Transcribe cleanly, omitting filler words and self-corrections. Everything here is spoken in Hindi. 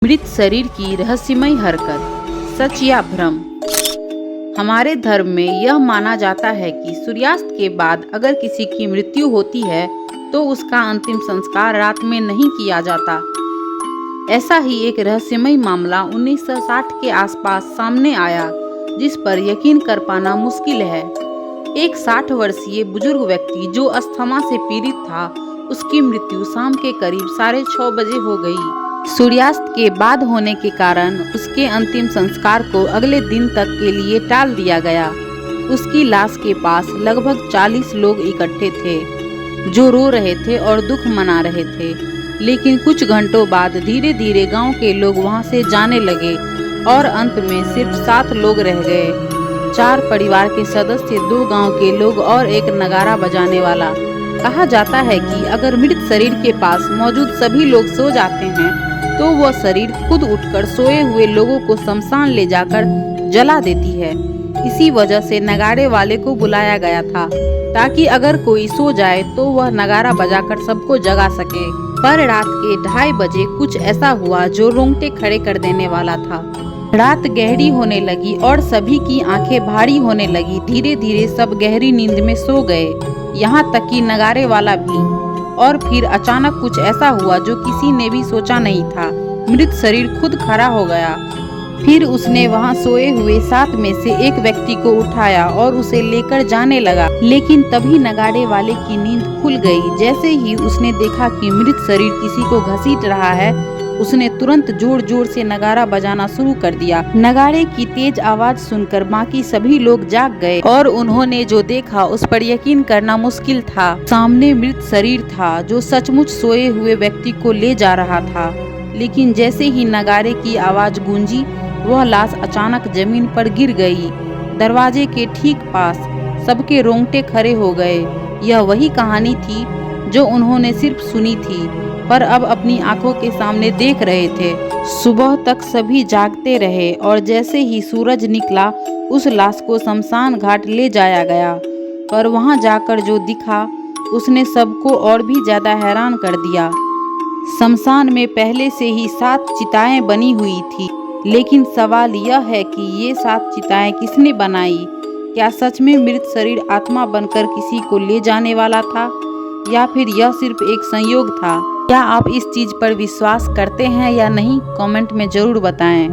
मृत शरीर की रहस्यमय हरकत, सच या भ्रम। हमारे धर्म में यह माना जाता है कि सूर्यास्त के बाद अगर किसी की मृत्यु होती है तो उसका अंतिम संस्कार रात में नहीं किया जाता। ऐसा ही एक रहस्यमय मामला 1960 के आसपास सामने आया, जिस पर यकीन कर पाना मुश्किल है। एक 60 वर्षीय बुजुर्ग व्यक्ति जो अस्थमा से पीड़ित था, उसकी मृत्यु शाम के करीब 6:30 बजे हो गई। सूर्यास्त के बाद होने के कारण उसके अंतिम संस्कार को अगले दिन तक के लिए टाल दिया गया। उसकी लाश के पास लगभग 40 लोग इकट्ठे थे, जो रो रहे थे और दुख मना रहे थे। लेकिन कुछ घंटों बाद धीरे धीरे गांव के लोग वहां से जाने लगे और अंत में सिर्फ 7 लोग रह गए। 4 परिवार के सदस्य, 2 गांव के लोग और एक नगारा बजाने वाला। कहा जाता है कि अगर मृत शरीर के पास मौजूद सभी लोग सो जाते हैं तो वह शरीर खुद उठकर सोए हुए लोगों को शमशान ले जाकर जला देती है। इसी वजह से नगाड़े वाले को बुलाया गया था, ताकि अगर कोई सो जाए तो वह नगारा बजाकर सबको जगा सके। पर रात के 2:30 बजे कुछ ऐसा हुआ जो रोंगटे खड़े कर देने वाला था। रात गहरी होने लगी और सभी की आंखें भारी होने लगी। धीरे धीरे सब गहरी नींद में सो गए, यहाँ तक कि नगारे वाला भी। और फिर अचानक कुछ ऐसा हुआ जो किसी ने भी सोचा नहीं था। मृत शरीर खुद खड़ा हो गया। फिर उसने वहां सोए हुए 7 में से एक व्यक्ति को उठाया और उसे लेकर जाने लगा। लेकिन तभी नगाड़े वाले की नींद खुल गई। जैसे ही उसने देखा कि मृत शरीर किसी को घसीट रहा है, उसने तुरंत जोर जोर से नगारा बजाना शुरू कर दिया। नगाड़े की तेज आवाज सुनकर बाकी सभी लोग जाग गए और उन्होंने जो देखा उस पर यकीन करना मुश्किल था। सामने मृत शरीर था जो सचमुच सोए हुए व्यक्ति को ले जा रहा था। लेकिन जैसे ही नगाड़े की आवाज गूंजी, वह लाश अचानक जमीन पर गिर गई। दरवाजे के ठीक पास सबके रोंगटे खड़े हो गए। यह वही कहानी थी जो उन्होंने सिर्फ सुनी थी, पर अब अपनी आंखों के सामने देख रहे थे। सुबह तक सभी जागते रहे और जैसे ही सूरज निकला, उस लाश को शमशान घाट ले जाया गया। पर वहां जाकर जो दिखा, उसने सबको और भी ज्यादा हैरान कर दिया। शमशान में पहले से ही 7 चिताएं बनी हुई थी। लेकिन सवाल यह है कि ये 7 चिताएं किसने बनाई? क्या सच में मृत शरीर आत्मा बनकर किसी को ले जाने वाला था, या फिर यह सिर्फ एक संयोग था? क्या आप इस चीज पर विश्वास करते हैं या नहीं? कमेंट में जरूर बताएं।